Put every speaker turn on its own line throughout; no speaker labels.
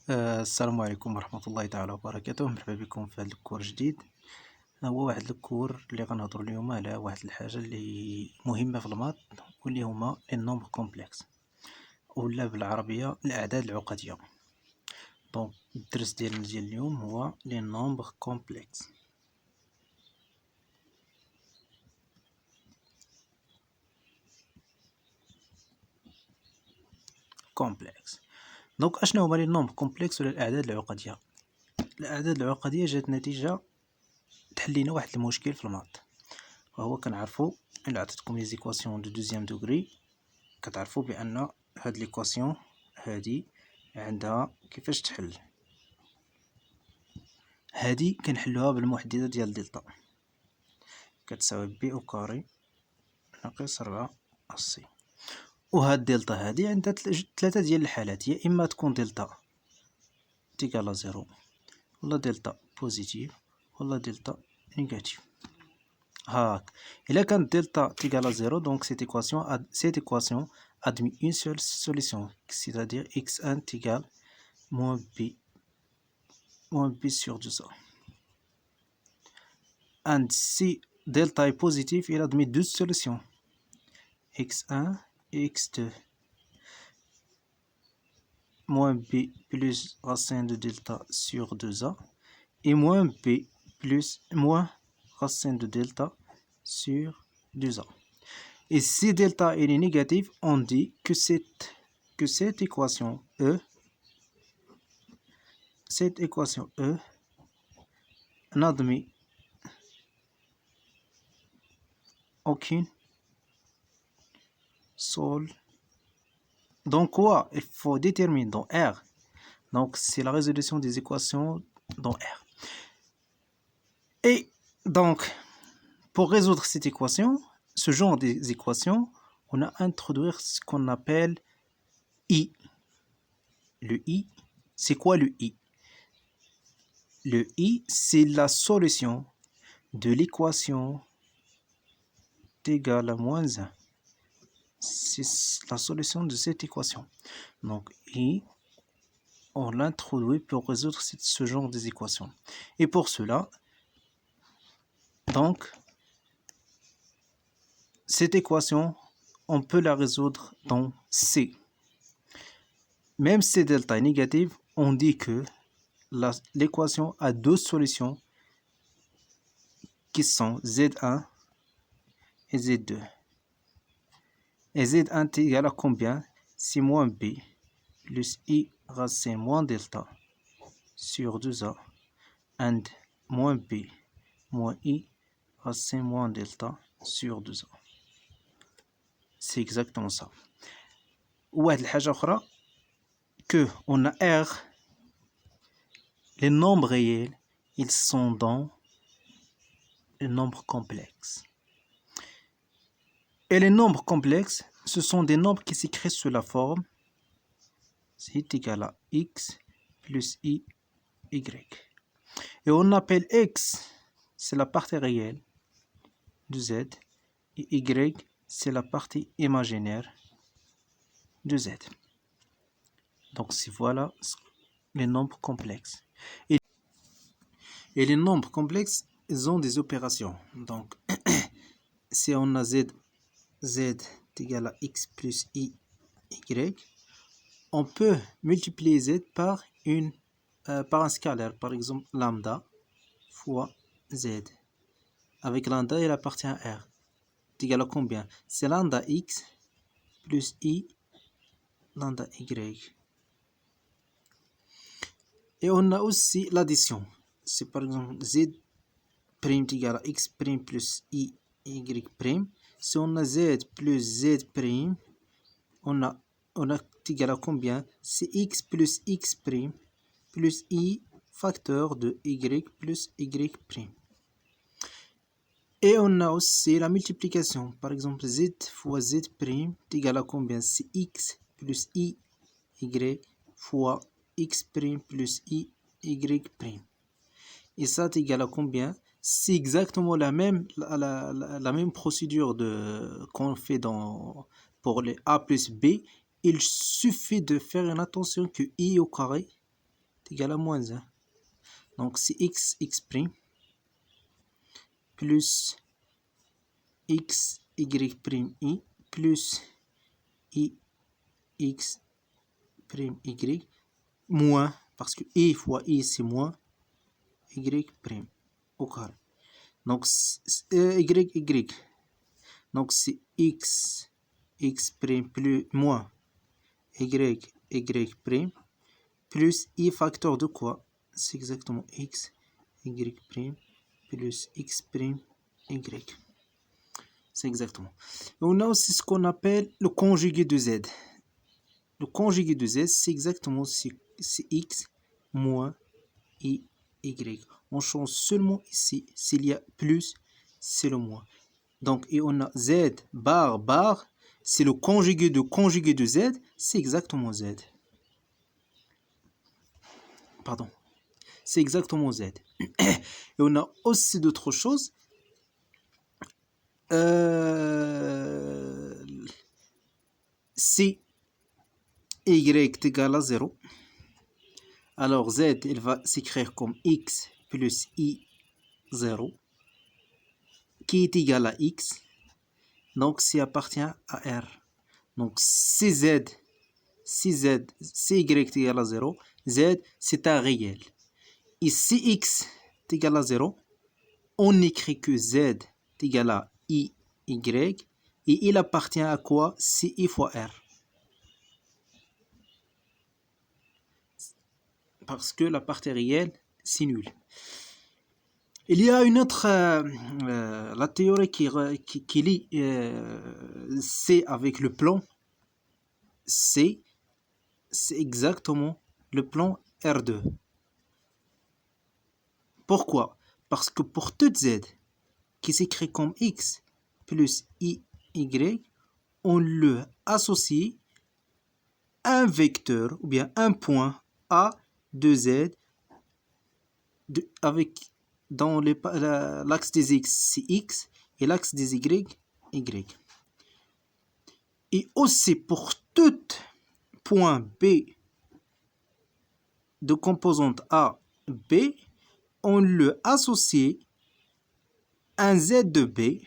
السلام عليكم ورحمة الله تعالى وبركاته. مرحبا بكم في هذا الكور جديد. هو واحد الكور اللي غنهضروا اليوم على واحد الحاجة اللي مهمة في الماط، واللي هما النومبر كومبلكس، ولا بالعربية الأعداد العقدية. دونك الدرس ديالنا ديال اليوم هو لي نومبر كومبلكس. دونك اشنو هما لي نومبر كومبلكس ولا الأعداد العقدية؟ الأعداد العقدية جات نتيجة تحل لينا واحد المشكل في الماط، وهو كنعرفو إلا عطيتكم لي زيكواسيون دو دوزيام دوغري كتعرفو بأن هاد ليكواسيون هادي عندها كيفاش تحل. هادي كنحلوها بالمحددة ديال دلتا كتساوي بي او كاري ناقص 4 سي، وهاد دلتا هادي عندها ثلاثة ديال الحالات، يا إما تكون دلتا تيكالا زيرو، ولا دلتا بوزيتيف، ولا دلتا نيجاتيف. هاك إلا كانت دلتا تيكالا زيرو دونك cette équation admet une seule solution, c'est-à-dire x1 égale moins b sur 2a. And si delta est positif, il admet deux solutions, x1 et x2, moins b plus racine de delta sur 2a, et moins b plus moins racine de delta sur 2a. Et si delta est négatif, on dit que cette équation E n'admet aucune sol. Donc quoi? Il faut déterminer dans R. Donc c'est la résolution des équations dans R. Et donc pour résoudre cette équation, ce genre d'équation, on a introduit ce qu'on appelle I. Le I, c'est quoi le I? Le I, c'est la solution de l'équation égale à moins 1. C'est la solution de cette équation. Donc I, on l'introduit pour résoudre ce genre d'équation. Et pour cela, donc, cette équation, on peut la résoudre dans C. Même si delta est négative, on dit que l'équation a deux solutions qui sont Z1 et Z2. Et Z1 est égal à combien? C'est moins B plus I racine moins delta sur 2A and moins B moins I racine moins delta sur 2A. C'est exactement ça. واحد الحاجة أخرى que on a R, les nombres réels, ils sont dans les nombres complexes. Et les nombres complexes, ce sont des nombres qui s'écrivent sous la forme c'est égal à x plus i, y. Et on appelle x, c'est la partie réelle de z, et y, c'est la partie imaginaire de z. Donc voilà les nombres complexes. Et les nombres complexes, ils ont des opérations. Donc si on a z est égal à x plus i, y, on peut multiplier z par un scalaire, par exemple lambda fois z. Avec lambda, il appartient à R. C'est égal à combien? C'est lambda x plus i lambda y. Et on a aussi l'addition. C'est par exemple z prime est égal à x prime plus i y prime. Si on a z plus z prime, on a égal à combien? C'est x plus x prime plus i facteur de y plus y prime. Et on a aussi la multiplication. Par exemple, z fois z prime est égal à combien? C'est x plus i y fois x prime plus i y prime. Et ça est égal à combien? C'est exactement la même procédure qu'on fait pour les a plus b. Il suffit de faire une attention que i au carré égal à moins 1. Donc c'est x prime plus x y prime i plus i x prime y moins, parce que i fois i c'est moins y prime au carré. Donc y. Donc c'est x prime plus moins y prime plus i facteur de quoi? C'est exactement x y prime plus x prime y. C'est exactement. On a aussi ce qu'on appelle le conjugué de z. Le conjugué de z, c'est exactement c'est x moins i y. On change seulement ici. S'il y a plus, c'est le moins. Donc, et on a z bar, c'est le conjugué de z, c'est exactement z. Pardon. C'est exactement z. Et on a aussi d'autres choses. Si y est égal à 0, alors z, il va s'écrire comme x plus i 0, qui est égal à x. Donc, ça appartient à R. Donc, si y est égal à 0, z, c'est un réel. Et si x est égal à 0, on n'écrit que z est égal à i, y, et il appartient à quoi? C'est i fois R. Parce que la partie réelle, c'est nul. Il y a une autre, la théorie qui lie C avec le plan. C, c'est exactement le plan R2. Pourquoi? Parce que pour toute z qui s'écrit comme x plus i, y, on le associe un vecteur ou bien un point A de z avec dans l'axe des x, c'est x, et l'axe des y, y. Et aussi pour tout point B de composante A, B, on le associe un z de B,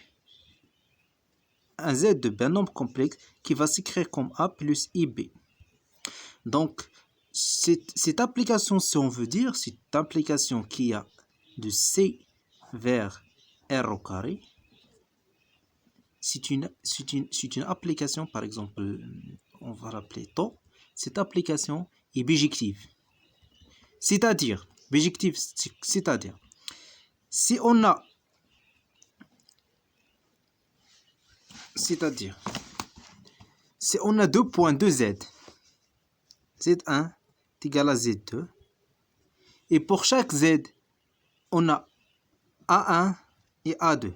un nombre complexe qui va s'écrire comme A plus IB. Donc, cette application, si on veut dire, cette application qui a de C vers R au carré, c'est une application, par exemple, on va l'appeler tau. Cette application est bijective. C'est-à-dire, si on a, deux points de z, z1 est égal à z2, et pour chaque z, on a a1 et a2.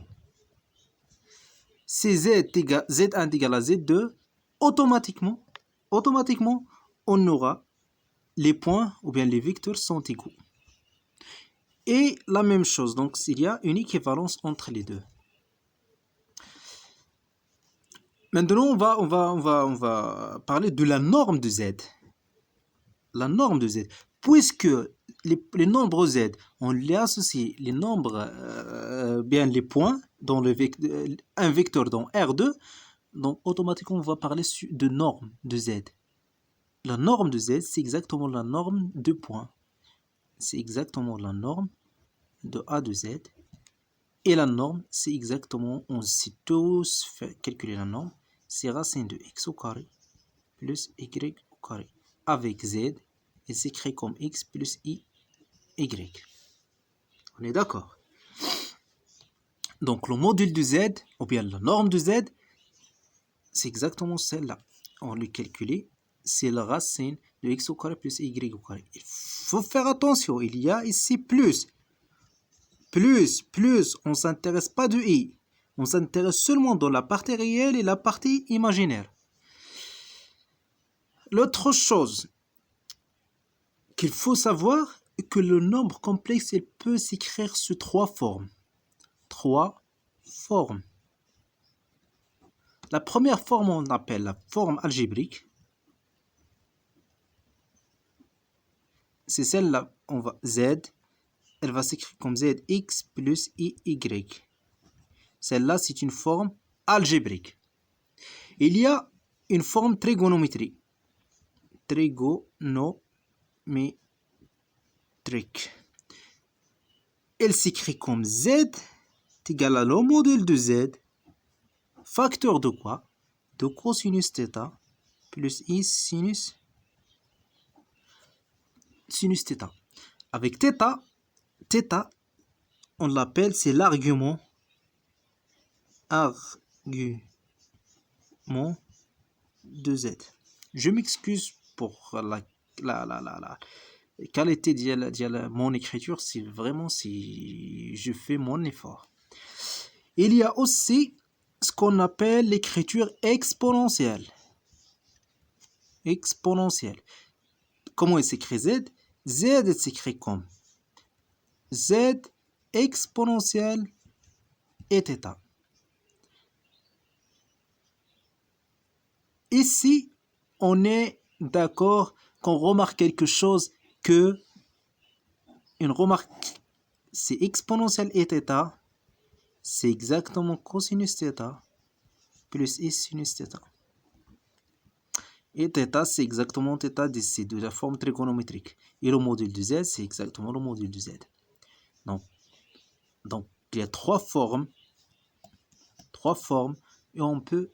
Si z1 est égal à z2, automatiquement, on aura les points ou bien les vecteurs sont égaux. Et la même chose, donc il y a une équivalence entre les deux. Maintenant, on va parler de la norme de z. La norme de z. Puisque les nombres z, on les associe, les nombres, bien les points, dans un vecteur dans R2, donc automatiquement on va parler de norme de z. La norme de z, c'est exactement la norme de points. C'est exactement la norme de A de z. Et la norme, c'est exactement, on sait tous fait calculer la norme, c'est racine de x au carré plus y au carré avec z, et c'est écrit comme x plus i, y. On est d'accord? Donc le module de z, ou bien la norme de z, c'est exactement celle-là. On l'a calculé, c'est la racine de x au carré plus y au carré. Il faut faire attention, il y a ici plus. Plus, on ne s'intéresse pas de i. On s'intéresse seulement dans la partie réelle et la partie imaginaire. L'autre chose qu'il faut savoir est que le nombre complexe, il peut s'écrire sous trois formes. La première forme, on appelle la forme algébrique. c'est celle-là. On va Z, elle va s'écrire comme ZX plus IY. Celle-là, c'est une forme algébrique. Il y a une forme trigonométrique. Trigonométrique. Elle s'écrit comme Z est égal à le module de Z, facteur de quoi? De cosinus θ plus I sinus θ. Avec θ, on l'appelle, c'est l'argument de Z. Je m'excuse pour la qualité de mon écriture, c'est vraiment si je fais mon effort. Il y a aussi ce qu'on appelle l'écriture exponentielle. Exponentielle. Comment elle s'écrit Z? Z elle s'écrit comme Z exponentielle et θ. Ici, on est d'accord qu'on remarque quelque chose que une remarque, c'est exponentielle et θ, c'est exactement cosinus θ plus I sinus θ. Et θ, c'est exactement θ de la forme trigonométrique. Et le module de Z, c'est exactement le module de Z. Donc, il y a trois formes, et on peut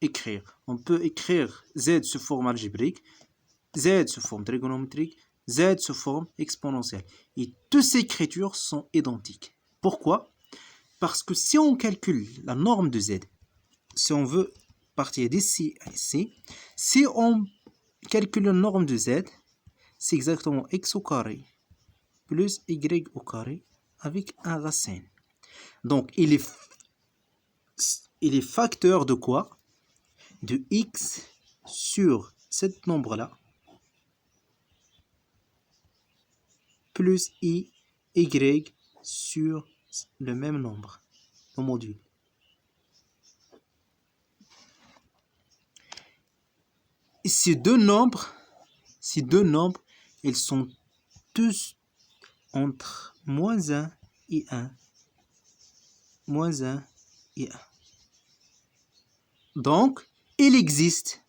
écrire. On peut écrire Z sous forme algébrique, Z sous forme trigonométrique, Z sous forme exponentielle. Et toutes ces écritures sont identiques. Pourquoi? Parce que si on calcule la norme de Z, si on veut partir d'ici à ici, si on calcule la norme de Z, c'est exactement x au carré plus y au carré avec un racine. Donc, il est facteur de quoi? De x sur cet nombre-là plus y sur le même nombre, le module. Et ces deux nombres, ils sont tous entre moins 1 et 1. Moins 1 et 1. Donc, il existe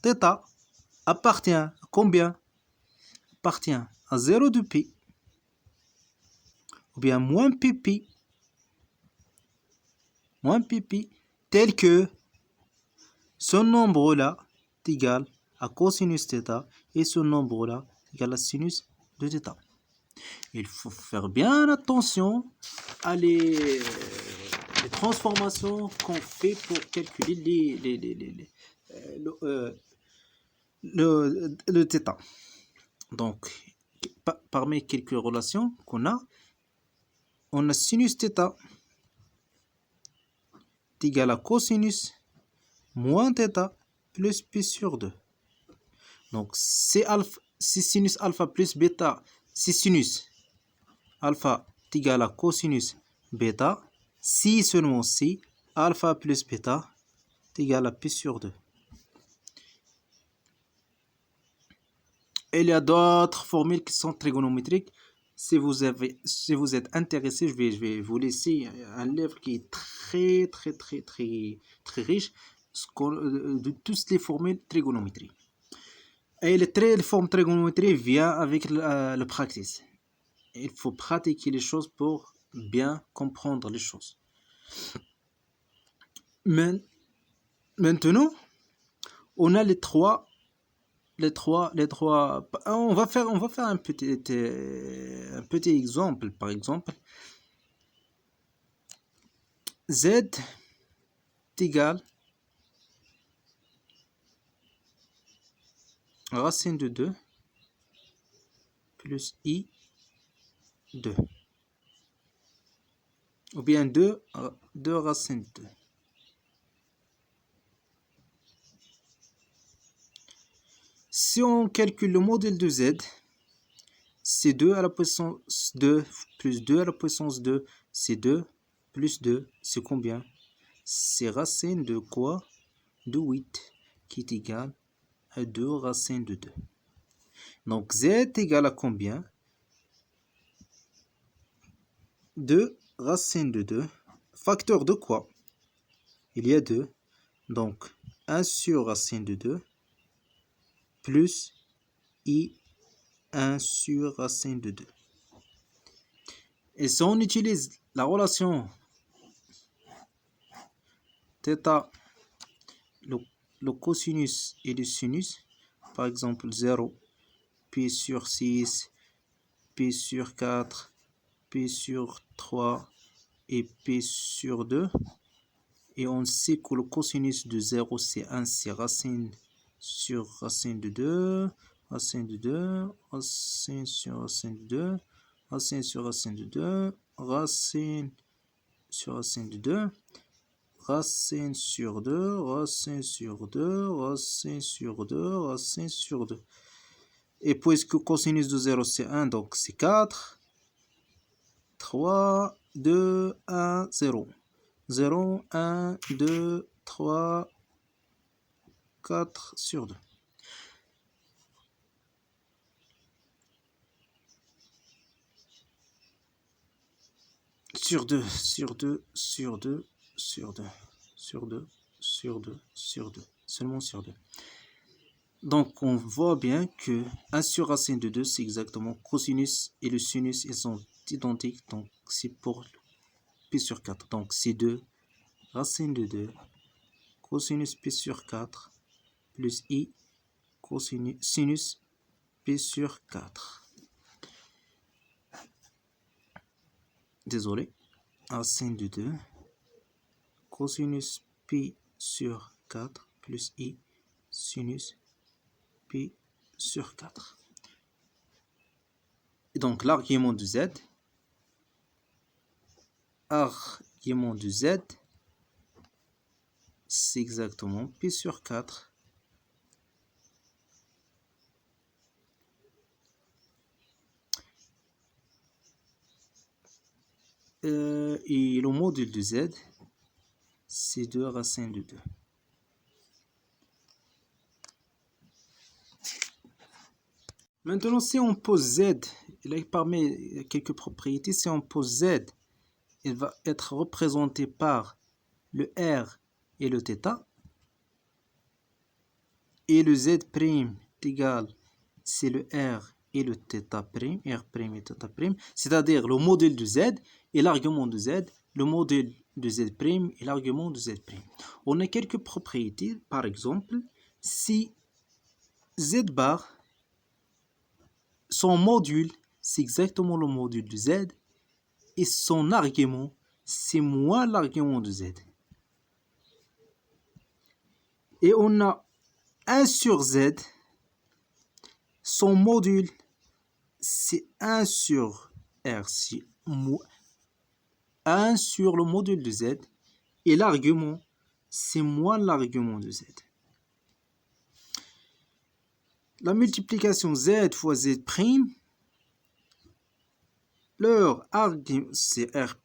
θ appartient à combien? Appartient à 0 de pi, ou bien moins pp, tel que ce nombre-là est égal à cosinus θ et ce nombre-là est égal à sinus de θ. Il faut faire bien attention à les transformations qu'on fait pour calculer le θ. Donc, parmi quelques relations qu'on a, on a sinus θ est égal à cosinus moins θ plus pi sur 2. Donc, c'est sinus alpha plus bêta, c'est sinus alpha est égal à cosinus bêta, si seulement si alpha plus bêta est égal à pi sur 2. Il y a d'autres formules qui sont trigonométriques. Si vous êtes intéressé, je vais vous laisser un livre qui est très riche de toutes les formules trigonométriques. Et les formes trigonométriques viennent avec le practice. Il faut pratiquer les choses pour bien comprendre les choses. Maintenant, on a les trois. On va faire un petit exemple. Par exemple, Z est égal à racine de 2 plus I 2. Ou bien 2 racine de 2. Si on calcule le modèle de Z, c'est 2 à la puissance 2 plus 2 à la puissance 2, c'est 2 plus 2, c'est combien? C'est racine de quoi? De 8, qui est égal à 2 racine de 2. Donc z égale à combien? 2 racine de 2. Facteur de quoi? Il y a 2. Donc 1 sur racine de 2 plus i 1 sur racine de 2. Et si on utilise la relation θ, le cosinus et le sinus, par exemple 0, pi sur 6, pi sur 4, pi sur 3 et pi sur 2, et on sait que le cosinus de 0 c'est 1, c'est racine sur racine de 2, racine de 2, racine sur racine de 2, racine sur racine de 2, racine sur racine de 2, racine sur 2, racine sur 2, racine sur 2, racine sur 2. Et puisque cosinus de 0 c'est 1, donc c'est 4, 3, 2, 1, 0. 0, 1, 2, 3, 4 sur 2. Sur 2, sur 2, sur 2, sur 2, sur 2, sur 2, sur 2, seulement sur 2. Donc on voit bien que 1 sur racine de 2 c'est exactement cosinus et le sinus ils sont identiques, donc c'est pour pi sur 4. Donc c'est 2 racine de 2 cosinus pi sur 4 plus i cosinus sinus pi sur 4. Désolé, racine de 2 cosinus pi sur 4 plus i sinus pi sur 4. Et donc l'argument de z, c'est exactement pi sur 4 et le module de z, c'est 2 racine de 2. Maintenant, si on pose z, parmi quelques propriétés, si on pose z, il va être représenté par le r et le θ. Et le z' est égal, c'est le r et le θ', r' et θ', c'est-à-dire le module de z et l'argument de z, le module de z' et l'argument de z'. On a quelques propriétés, par exemple, si z bar, son module, c'est exactement le module de z, et son argument, c'est moins l'argument de z. Et on a 1 sur z, son module, c'est 1 sur r, c'est 1 sur le module de z, et l'argument, c'est moins l'argument de z. La multiplication z fois z', leur argument, c'est r',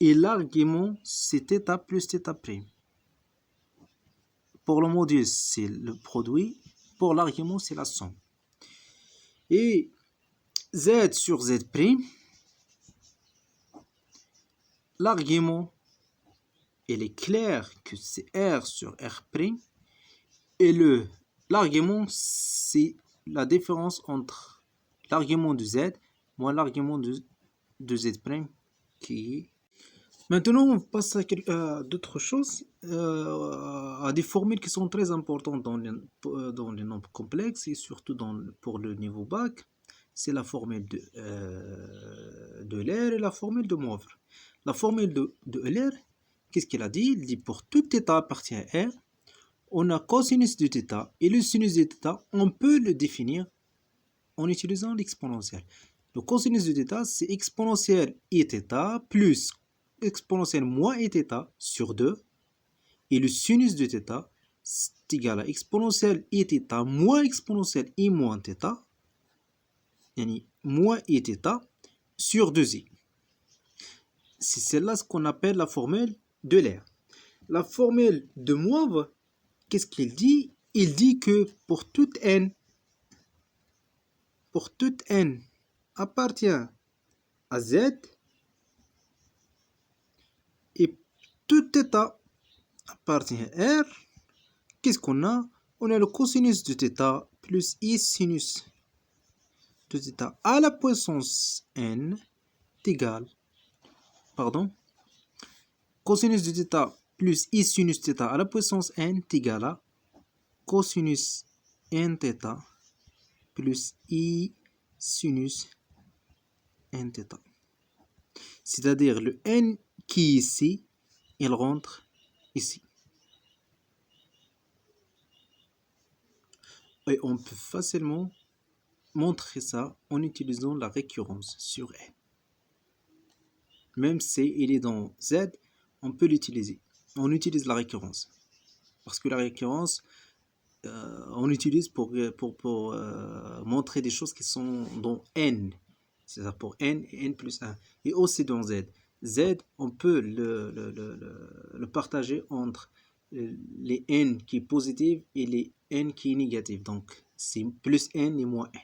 et l'argument, c'est θ plus θ'. Pour le module, c'est le produit. Pour l'argument, c'est la somme. Et z sur z', l'argument, il est clair que c'est r sur r'. Et l'argument, c'est la différence entre l'argument de z moins l'argument de z' qui est. Maintenant, on passe à d'autres choses, à des formules qui sont très importantes dans les nombres complexes et surtout pour le niveau bac. C'est la formule de Euler et la formule de Moivre. La formule de Euler, qu'est-ce qu'il a dit? Il dit pour tout θ appartient à R, on a cosinus de θ et le sinus de θ, on peut le définir en utilisant l'exponentielle. Le cosinus de θ, c'est exponentielle iθ plus exponentielle moins iθ sur 2. Et le sinus de θ, c'est égal à exponentielle iθ moins exponentielle i moins θ. Yani moins iθ sur 2i. C'est celle-là ce qu'on appelle la formule d'Euler. La formule de Moivre, qu'est-ce qu'il dit? Il dit que pour toute n pour toute n appartient à z et tout θ appartient à r, qu'est-ce qu'on a? On a le cosinus de θ plus i sinus de θ à la puissance n égale, cosinus de θ plus i sinus θ à la puissance n est égal à cosinus nθ plus i sinus nθ. C'est-à-dire le n qui est ici, il rentre ici. Et on peut facilement montrer ça en utilisant la récurrence sur n. Même si il est dans z, on peut l'utiliser. On utilise la récurrence. Parce que la récurrence, on l'utilise pour montrer des choses qui sont dans n. C'est-à-dire pour n et n plus 1. Et aussi dans z. Z, on peut le partager entre les n qui est positif et les n qui est négatif. Donc, c'est plus n et moins n.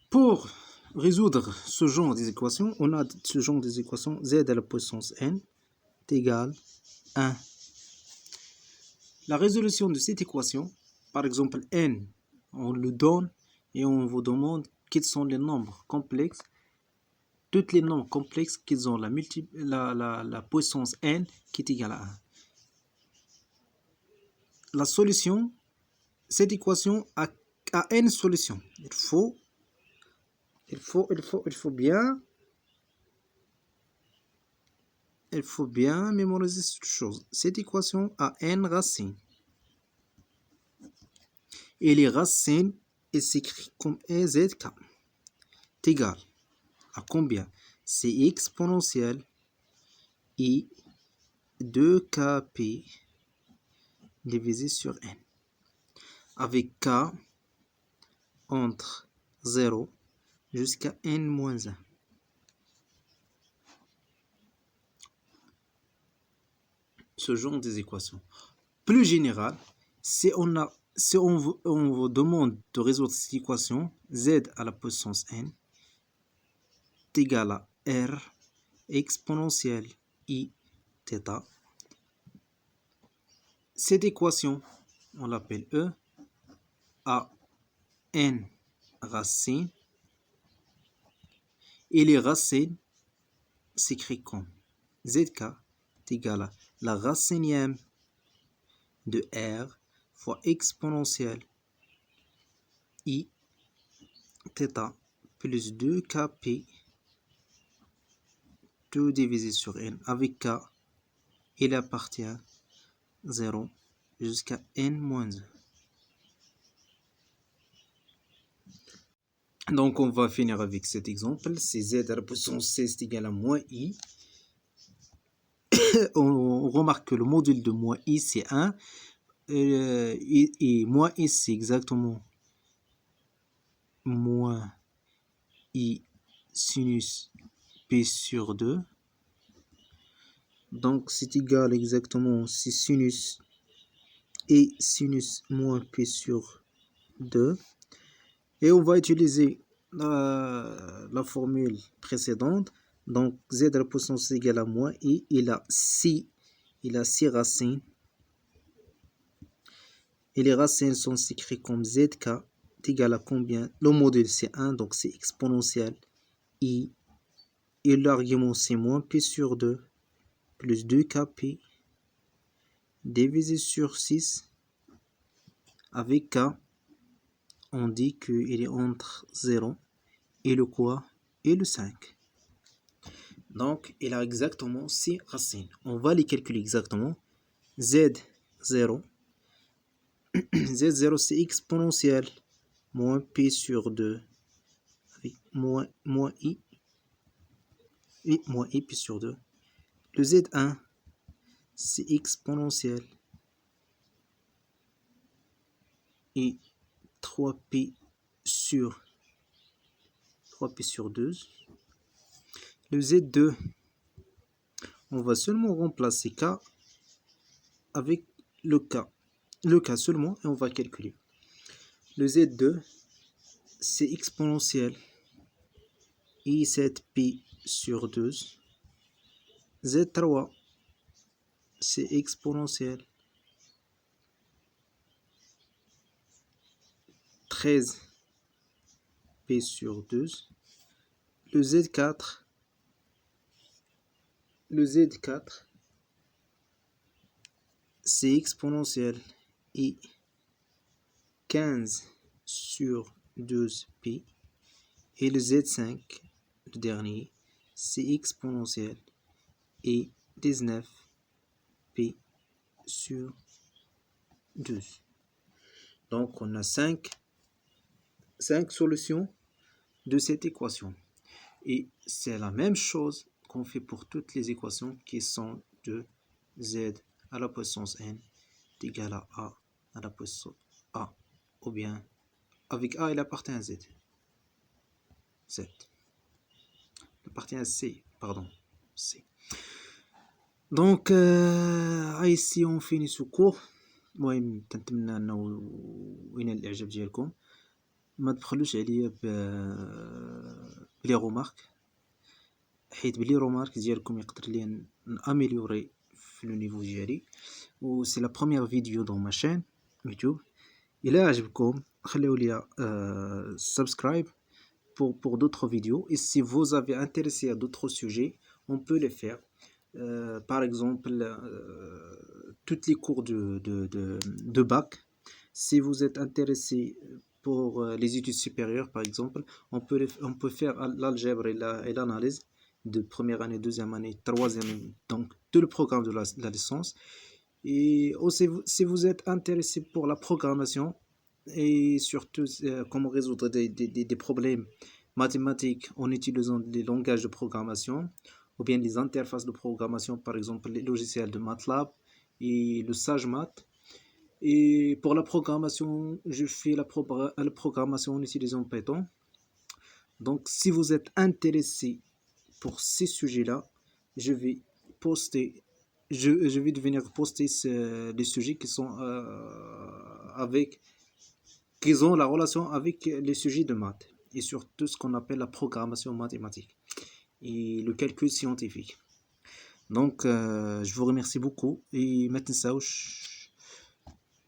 Pour résoudre ce genre des équations, on a ce genre des équations z à la puissance n est égal à 1. La résolution de cette équation, par exemple n, on le donne et on vous demande quels sont les nombres complexes. Tous les nombres complexes qui ont la puissance n qui est égale à 1. La solution, cette équation a n solutions. Il faut bien mémoriser cette chose. Cette équation a n racines. Et les racines s'écrit comme EZK. est égal à combien? C'est exponentielle i 2kp divisé sur n. Avec k entre 0 jusqu'à n-1. Ce genre des équations. Plus général, si on vous demande de résoudre cette équation, z à la puissance n est égal à r exponentielle i θ. Cette équation, on l'appelle E, a n racines, et les racines s'écrit comme zk est égal à la racinième de r fois exponentielle i θ plus 2kp tout divisé sur n. Avec k, il appartient 0 jusqu'à n-1. Donc on va finir avec cet exemple. C'est z à la puissance 6 est égal à moins i. On remarque que le module de moins i c'est 1. Et moins i c'est exactement moins i sinus p sur 2. Donc c'est égal exactement, c'est sinus et sinus moins p sur 2. Et on va utiliser la formule précédente. Donc z à la puissance égale à moins i, il a 6 racines. Et les racines sont écrites comme zk est égal à combien? Le module c'est 1, donc c'est exponentiel i. Et l'argument c'est moins p sur 2 plus 2kp divisé sur 6. Avec k, on dit qu'il est entre 0 et le quoi? Et le 5. Donc, il a exactement 6 racines. On va les calculer exactement. Z0. Z0, c'est exponentielle moins p sur 2 avec moins i. Et moins i p sur 2. Le Z1, c'est exponentielle et 3p sur 2. Le Z2, on va seulement remplacer k avec le k seulement et on va calculer. Le Z2 c'est exponentielle I7pi sur 2. Z3, c'est exponentielle 13pi sur 2. Le Z4, c'est exponentielle I15 sur 12pi. Et le Z5, le dernier, c'est exponentielle I19pi sur 12. Donc on a 5 solutions de cette équation. Et c'est la même chose qu'on fait pour toutes les équations qui sont de z à la puissance n est égal à la puissance a, ou bien avec a il appartient à z. Il appartient à c, pardon, c. Donc ici on finit ce cours. المهم تنتمنى انه ينال الاعجاب ديالكم. ما تبخلوش عليا بلي رومارك، حيت بلي رومارك ديالكم يقدر لي ناميليوري في لو نيفو ديالي. و سي لا بروميير فيديو دون ما شين يوتيوب. الى عجبكم خليو لي سبسكرايب pour d'autres vidéos, et si vous avez intéressé à d'autres sujets, on peut les faire. Par exemple, tous les cours de bac. Si vous êtes intéressé pour les études supérieures, par exemple, on peut faire l'algèbre et l'analyse de première année, deuxième année, troisième année, donc tout le programme de la licence. Et aussi, si vous êtes intéressé pour la programmation et surtout comment résoudre des problèmes mathématiques en utilisant des langages de programmation ou bien les interfaces de programmation, par exemple les logiciels de MATLAB et le SageMath. Et pour la programmation, je fais la programmation en utilisant Python. Donc si vous êtes intéressé pour ces sujets-là, je vais venir poster les sujets qui sont qui ont la relation avec les sujets de maths et surtout ce qu'on appelle la programmation mathématique et le calcul scientifique. Donc je vous remercie beaucoup et ما تنساوش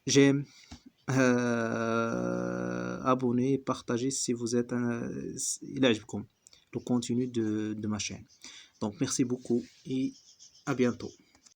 j'aime, abonner, partager si vous êtes il عجبكم le contenu de ma chaîne. Donc merci beaucoup et à bientôt.